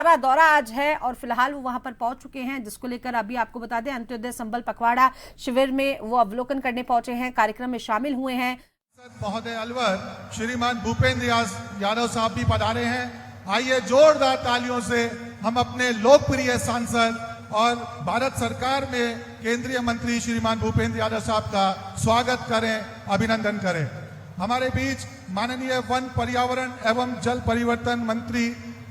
दौरा आज है और फिलहाल वो वहां पर पहुंच चुके हैं, जिसको लेकर अभी आपको बता दें अंत्योदय संबल पखवाड़ा शिविर में वो अवलोकन करने पहुंचे हैं, कार्यक्रम में शामिल हुए हैं। महोदय अलवर श्रीमान भूपेंद्र यादव साहब भी पधारे हैं। आइए जोरदार तालियों से हम अपने लोकप्रिय सांसद और भारत सरकार में केंद्रीय मंत्री श्रीमान भूपेंद्र यादव साहब का स्वागत करें, अभिनंदन करें। हमारे बीच माननीय वन पर्यावरण एवं जल परिवर्तन मंत्री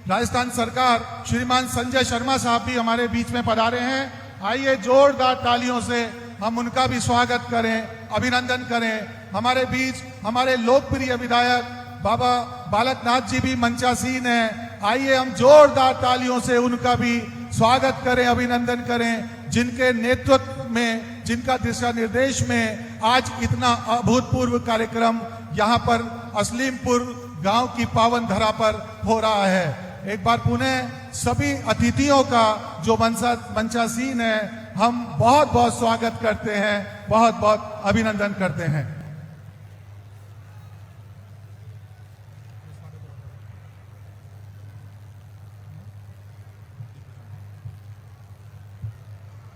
राजस्थान सरकार श्रीमान संजय शर्मा साहब भी हमारे बीच में पधारे हैं। आइए जोरदार तालियों से हम उनका भी स्वागत करें, अभिनंदन करें। हमारे बीच हमारे लोकप्रिय विधायक बाबा बालक नाथ जी भी मंचासीन हैं। आइए हम जोरदार तालियों से उनका भी स्वागत करें, अभिनंदन करें, जिनके नेतृत्व में, जिनका दिशा निर्देश में आज इतना अभूतपूर्व कार्यक्रम यहाँ पर असलीमपुर गांव की पावन धरा पर हो रहा है। एक बार पुनः सभी अतिथियों का जो मंचासीन है, हम बहुत बहुत स्वागत करते हैं, बहुत बहुत अभिनंदन करते हैं।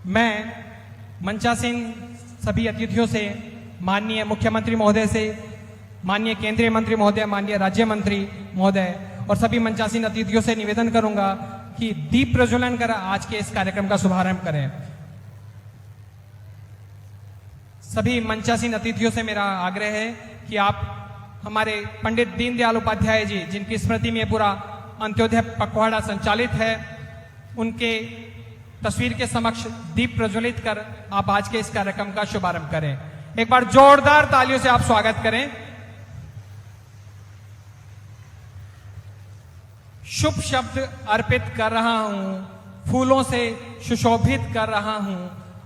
मैं मंचासीन सभी अतिथियों से, माननीय मुख्यमंत्री महोदय से, माननीय केंद्रीय मंत्री महोदय, माननीय राज्य मंत्री महोदय और सभी मंचासीन अतिथियों से निवेदन करूंगा कि दीप प्रज्वलन कर आज के इस कार्यक्रम का शुभारंभ करें। सभी मंचासीन अतिथियों से मेरा आग्रह है कि आप हमारे पंडित दीनदयाल उपाध्याय जी, जिनकी स्मृति में पूरा अंत्योदय पखवाड़ा संचालित है, उनके तस्वीर के समक्ष दीप प्रज्वलित कर आप आज के इस कार्यक्रम का शुभारंभ करें। एक बार जोरदार तालियों से आप स्वागत करें। शुभ शब्द अर्पित कर रहा हूं, फूलों से सुशोभित कर रहा हूं,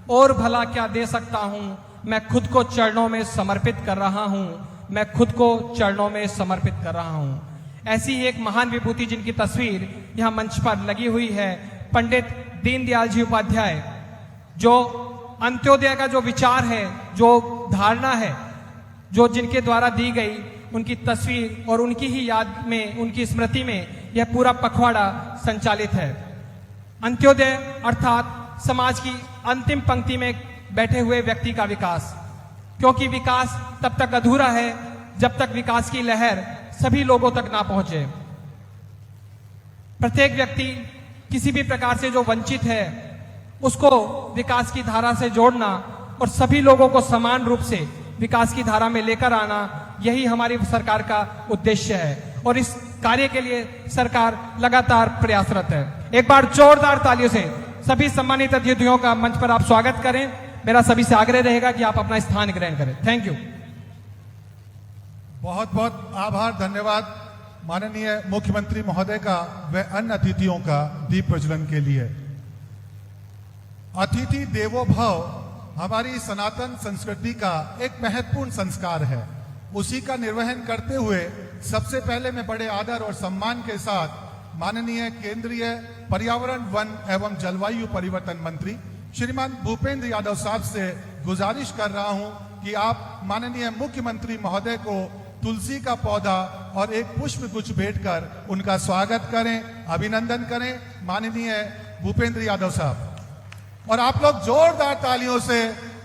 और भला क्या दे सकता हूं, मैं खुद को चरणों में समर्पित कर रहा हूं, मैं खुद को चरणों में समर्पित कर रहा हूं। ऐसी ही एक महान विभूति जिनकी तस्वीर यहां मंच पर लगी हुई है, पंडित दीनदयाल जी उपाध्याय, जो अंत्योदय का जो विचार है, जो धारणा है, जो जिनके द्वारा दी गई, उनकी तस्वीर और उनकी ही याद में, उनकी स्मृति में यह पूरा पखवाड़ा संचालित है। अंत्योदय अर्थात समाज की अंतिम पंक्ति में बैठे हुए व्यक्ति का विकास, क्योंकि विकास तब तक अधूरा है जब तक विकास की लहर सभी लोगों तक ना पहुंचे। प्रत्येक व्यक्ति किसी भी प्रकार से जो वंचित है, उसको विकास की धारा से जोड़ना और सभी लोगों को समान रूप से विकास की धारा में लेकर आना, यही हमारी सरकार का उद्देश्य है और इस कार्य के लिए सरकार लगातार प्रयासरत है। एक बार जोरदार तालियों से सभी सम्मानित अतिथियों का मंच पर आप स्वागत करें। मेरा सभी से आग्रह रहेगा कि आप अपना स्थान ग्रहण करें। Thank you. बहुत बहुत आभार, धन्यवाद माननीय मुख्यमंत्री महोदय का व अन्य अतिथियों का दीप प्रज्वलन के लिए। अतिथि देवो भव हमारी सनातन संस्कृति का एक महत्वपूर्ण संस्कार है। उसी का निर्वहन करते हुए सबसे पहले मैं बड़े आदर और सम्मान के साथ माननीय केंद्रीय पर्यावरण, वन एवं जलवायु परिवर्तन मंत्री श्रीमान भूपेंद्र यादव साहब से गुजारिश कर रहा हूं कि आप माननीय मुख्यमंत्री महोदय को तुलसी का पौधा और एक पुष्प गुच्छ भेंट कर उनका स्वागत करें, अभिनंदन करें, माननीय भूपेंद्र यादव साहब। और आप लोग जोरदार तालियों से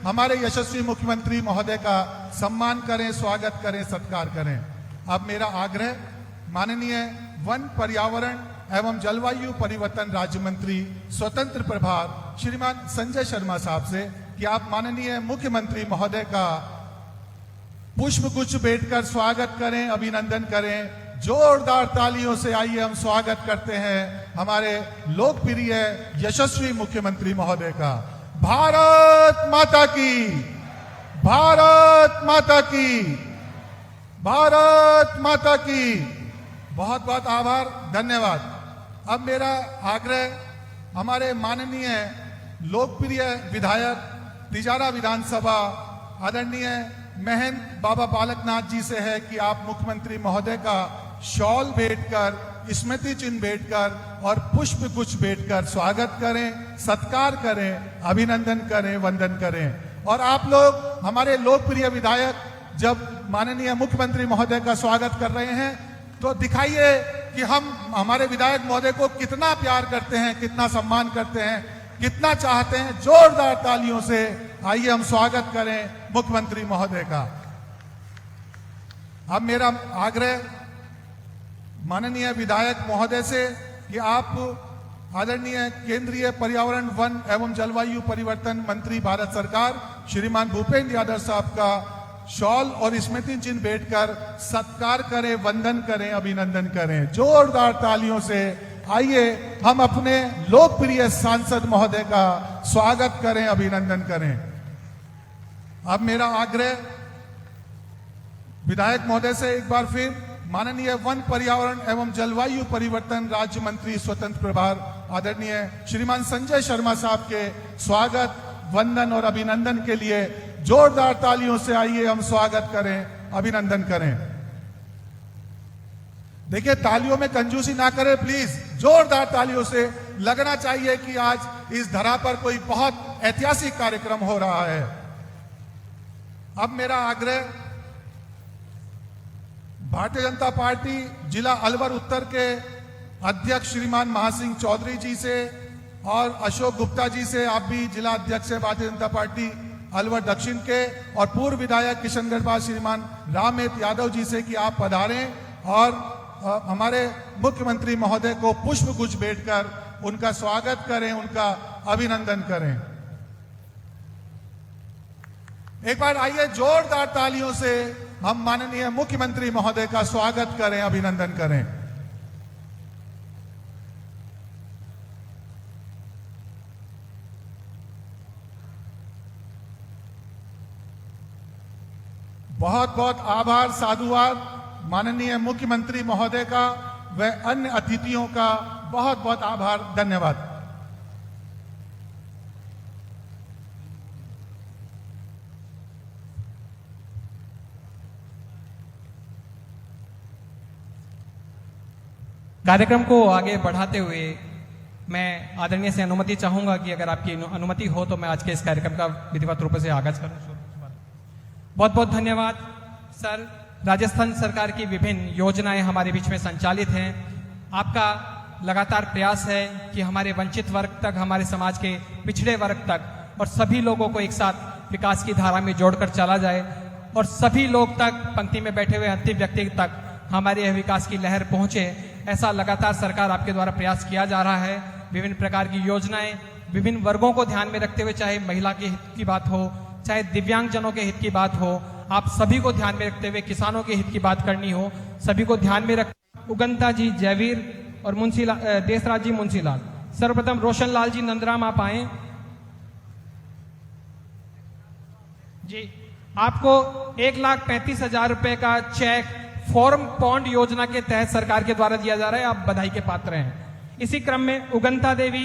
हमारे यशस्वी मुख्यमंत्री महोदय का सम्मान करें, स्वागत करें, सत्कार करें। अब मेरा आग्रह माननीय वन पर्यावरण एवं जलवायु परिवर्तन राज्य मंत्री स्वतंत्र प्रभार श्रीमान संजय शर्मा साहब से कि आप माननीय मुख्यमंत्री महोदय का पुष्प गुच्छ भेंट कर स्वागत करें, अभिनंदन करें। जोरदार तालियों से आइए हम स्वागत करते हैं हमारे लोकप्रिय यशस्वी मुख्यमंत्री महोदय का। भारत माता की, भारत माता की, भारत माता की। बहुत बहुत आभार, धन्यवाद। अब मेरा आग्रह हमारे माननीय लोकप्रिय विधायक तिजारा विधानसभा आदरणीय महंत बाबा बालक नाथ जी से है कि आप मुख्यमंत्री महोदय का शॉल भेंट कर, स्मृति चिन्ह भेंट कर और पुष्प गुच्छ भेंट कर स्वागत करें, सत्कार करें, अभिनंदन करें, वंदन करें। और आप लोग हमारे लोकप्रिय विधायक जब माननीय मुख्यमंत्री महोदय का स्वागत कर रहे हैं तो दिखाइए कि हम हमारे विधायक महोदय को कितना प्यार करते हैं, कितना सम्मान करते हैं, कितना चाहते हैं। जोरदार तालियों से आइए हम स्वागत करें मुख्यमंत्री महोदय का। अब मेरा आग्रह माननीय विधायक महोदय से कि आप आदरणीय केंद्रीय पर्यावरण, वन एवं जलवायु परिवर्तन मंत्री भारत सरकार श्रीमान भूपेंद्र यादव साहब का शॉल और स्मृति चिन्ह भेंटकर सत्कार करें, वंदन करें, अभिनंदन करें। जोरदार तालियों से आइए हम अपने लोकप्रिय सांसद महोदय का स्वागत करें, अभिनंदन करें। अब मेरा आग्रह विधायक महोदय से एक बार फिर माननीय वन, पर्यावरण एवं जलवायु परिवर्तन राज्य मंत्री स्वतंत्र प्रभार आदरणीय श्रीमान संजय शर्मा साहब के स्वागत, वंदन और अभिनंदन के लिए जोरदार तालियों से आइए हम स्वागत करें, अभिनंदन करें। देखिए, तालियों में कंजूसी ना करें प्लीज, जोरदार तालियों से लगना चाहिए कि आज इस धरा पर कोई बहुत ऐतिहासिक कार्यक्रम हो रहा है। अब मेरा आग्रह भारतीय जनता पार्टी जिला अलवर उत्तर के अध्यक्ष श्रीमान महासिंह चौधरी जी से और अशोक गुप्ता जी से, आप भी जिला अध्यक्ष है भारतीय जनता पार्टी अलवर दक्षिण के, और पूर्व विधायक किशनगढ़ श्रीमान रामेत यादव जी से कि आप पधारें और हमारे मुख्यमंत्री महोदय को पुष्प गुच्छ भेंटकर उनका स्वागत करें, उनका अभिनंदन करें। एक बार आइए जोरदार तालियों से हम माननीय मुख्यमंत्री महोदय का स्वागत करें, अभिनंदन करें। बहुत बहुत आभार, साधुवाद माननीय मुख्यमंत्री महोदय का व अन्य अतिथियों का बहुत बहुत आभार, धन्यवाद। कार्यक्रम को आगे बढ़ाते हुए मैं आदरणीय से अनुमति चाहूंगा कि अगर आपकी अनुमति हो तो मैं आज के इस कार्यक्रम का विधिवत रूप से आगाज करूं। बहुत बहुत धन्यवाद सर। राजस्थान सरकार की विभिन्न योजनाएं हमारे बीच में संचालित हैं। आपका लगातार प्रयास है कि हमारे वंचित वर्ग तक, हमारे समाज के पिछड़े वर्ग तक और सभी लोगों को एक साथ विकास की धारा में जोड़कर चला जाए और सभी लोग तक, पंक्ति में बैठे हुए अंतिम व्यक्ति तक हमारे यह विकास की लहर पहुंचे। ऐसा लगातार सरकार आपके द्वारा प्रयास किया जा रहा है। विभिन्न प्रकार की योजनाएं विभिन्न वर्गों को ध्यान में रखते हुए, चाहे महिला के हित की बात हो, चाहे दिव्यांगजनों के हित की बात हो, आप सभी को ध्यान में रखते हुए किसानों के हित की बात करनी हो, सभी को ध्यान में रख। उगंता जी जयवीर और देशराज जी मुंशीलाल। सर्वप्रथम रोशन लाल जी नंदराम आप आए जी। आपको 1,35,000 रुपए का चेक फॉर्म पॉन्ड योजना के तहत सरकार के द्वारा दिया जा रहा है, आप बधाई के पात्र हैं। इसी क्रम में उगंता देवी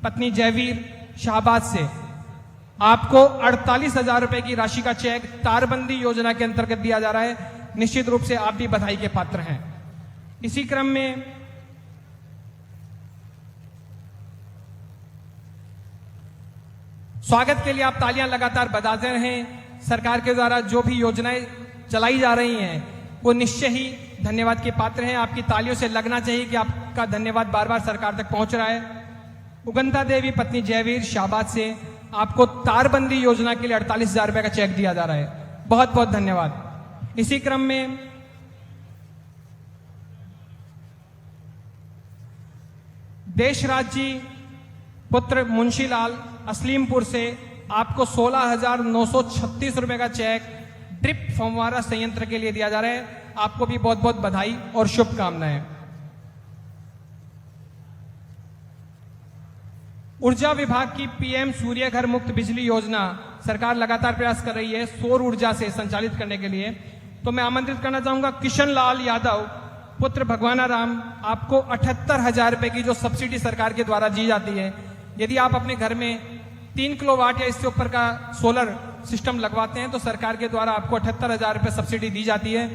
पत्नी जयवीर शाहबाद से आपको 48,000 रुपए की राशि का चेक तारबंदी योजना के अंतर्गत दिया जा रहा है। निश्चित रूप से आप भी बधाई के पात्र हैं। इसी क्रम में स्वागत के लिए आप तालियां लगातार बजाते रहें। सरकार के द्वारा जो भी योजनाएं चलाई जा रही हैं वो निश्चय ही धन्यवाद के पात्र हैं। आपकी तालियों से लगना चाहिए कि आपका धन्यवाद बार बार सरकार तक पहुंच रहा है। उगंता देवी पत्नी जयवीर शाहबाद से आपको तारबंदी योजना के लिए 48,000 रुपए का चेक दिया जा रहा है। बहुत बहुत धन्यवाद। इसी क्रम में देशराज जी पुत्र मुंशीलाल असलीमपुर से आपको 16,936 रुपए का चेक ड्रिप फव्वारा संयंत्र के लिए दिया जा रहा है। आपको भी बहुत बहुत बधाई और शुभकामनाएं। ऊर्जा विभाग की पीएम सूर्य घर मुक्त बिजली योजना सरकार लगातार प्रयास कर रही है सौर ऊर्जा से संचालित करने के लिए। तो मैं आमंत्रित करना चाहूंगा किशन लाल यादव पुत्र भगवाना राम, आपको 78,000 रुपए की जो सब्सिडी सरकार के द्वारा दी जाती है, यदि आप अपने घर में 3 किलोवाट या इससे ऊपर का सोलर सिस्टम लगवाते हैं तो सरकार के द्वारा आपको 78,000 रुपए सब्सिडी दी जाती है।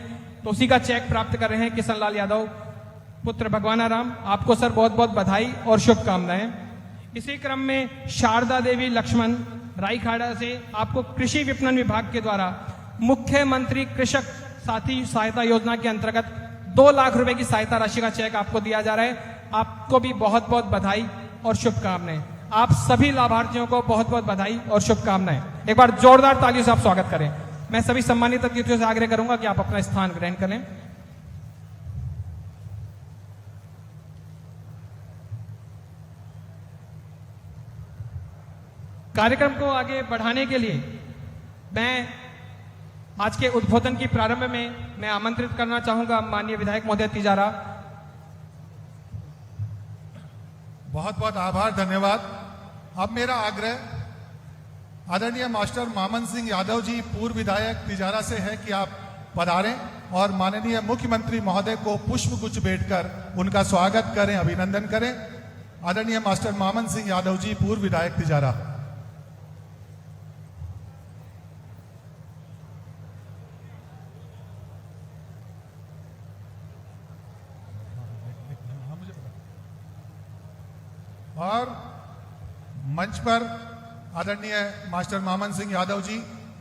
तो उसी का चेक प्राप्त कर रहे हैं किशन लाल यादव पुत्र भगवाना राम। आपको सर बहुत बहुत बधाई और शुभकामनाएं। इसी क्रम में शारदा देवी लक्ष्मण राईखाड़ा से आपको कृषि विपणन विभाग के द्वारा मुख्यमंत्री कृषक साथी सहायता योजना के अंतर्गत 2 लाख रुपए की सहायता राशि का चेक आपको दिया जा रहा है। आपको भी बहुत बहुत बधाई और शुभकामनाएं। आप सभी लाभार्थियों को बहुत बहुत बधाई और शुभकामनाएं। एक बार जोरदार तालियों से आप स्वागत करें। मैं सभी सम्मानित अतिथियों से आग्रह करूंगा कि आप अपना स्थान ग्रहण करें। कार्यक्रम को आगे बढ़ाने के लिए मैं आज के उद्बोधन की प्रारंभ में मैं आमंत्रित करना चाहूंगा माननीय विधायक महोदय तिजारा। बहुत बहुत आभार, धन्यवाद। अब मेरा आग्रह आदरणीय मास्टर मामन सिंह यादव जी पूर्व विधायक तिजारा से है कि आप पधारें और माननीय मुख्यमंत्री महोदय को पुष्प गुच्छ भेंटकर उनका स्वागत करें, अभिनंदन करें। आदरणीय मास्टर मामन सिंह यादव जी पूर्व विधायक तिजारा। और मंच पर आदरणीय मास्टर मामन सिंह यादव जी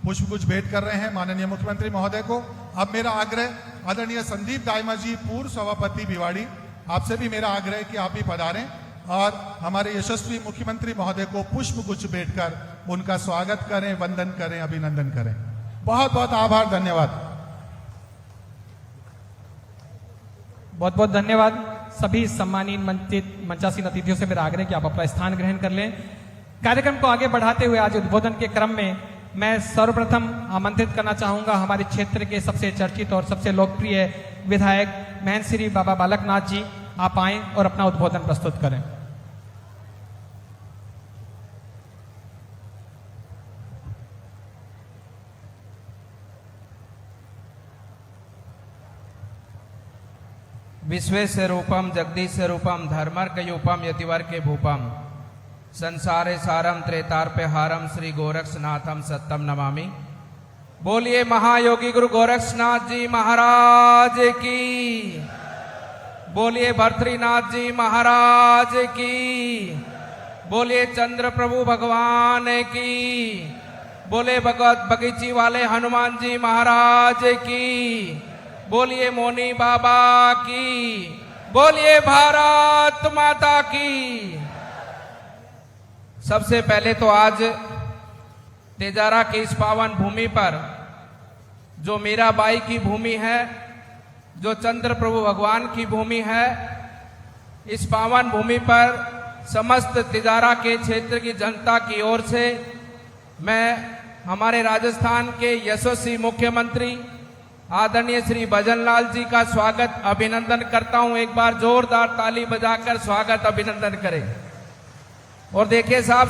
पुष्पगुच्छ भेंट कर रहे हैं माननीय मुख्यमंत्री महोदय को। अब मेरा आग्रह आदरणीय संदीप दाइमा जी पूर्व सभापति भिवाड़ी, आपसे भी मेरा आग्रह है कि आप भी पधारें और हमारे यशस्वी मुख्यमंत्री महोदय को पुष्पगुच्छ भेंट कर उनका स्वागत करें, वंदन करें, अभिनंदन करें। बहुत बहुत आभार, धन्यवाद। बहुत बहुत धन्यवाद। सभी सम्मानित मंचासीन अतिथियों से मेरा आग्रह कि आप अपना स्थान ग्रहण कर लें। कार्यक्रम को आगे बढ़ाते हुए आज उद्बोधन के क्रम में मैं सर्वप्रथम आमंत्रित करना चाहूंगा हमारे क्षेत्र के सबसे चर्चित और सबसे लोकप्रिय विधायक महेंद्र श्री बाबा बालकनाथ जी। आप आएं और अपना उद्बोधन प्रस्तुत करें। विश्वेश्वर रूपम जगदीश रूपम धर्मर्कयूपम यतिवर्के भूपम संसारे सारम त्रेतार्पे हारम श्री गोरक्षनाथम सत्यम नमामि। बोलिए महायोगी गुरु गोरक्षनाथ जी महाराज की, बोलिए भर्तृनाथ जी महाराज की, बोलिए चंद्र प्रभु भगवान की, बोले भगवत बगीची वाले हनुमान जी महाराज की, बोलिए मोनी बाबा की, बोलिए भारत माता की। सबसे पहले तो आज तेजारा की इस पावन भूमि पर जो मीराबाई की भूमि है, जो चंद्र प्रभु भगवान की भूमि है, इस पावन भूमि पर समस्त तेजारा के क्षेत्र की जनता की ओर से मैं हमारे राजस्थान के यशस्वी मुख्यमंत्री आदरणीय श्री भजनलाल जी का स्वागत अभिनंदन करता हूं। एक बार जोरदार ताली बजाकर स्वागत अभिनंदन करें। और देखिए साहब,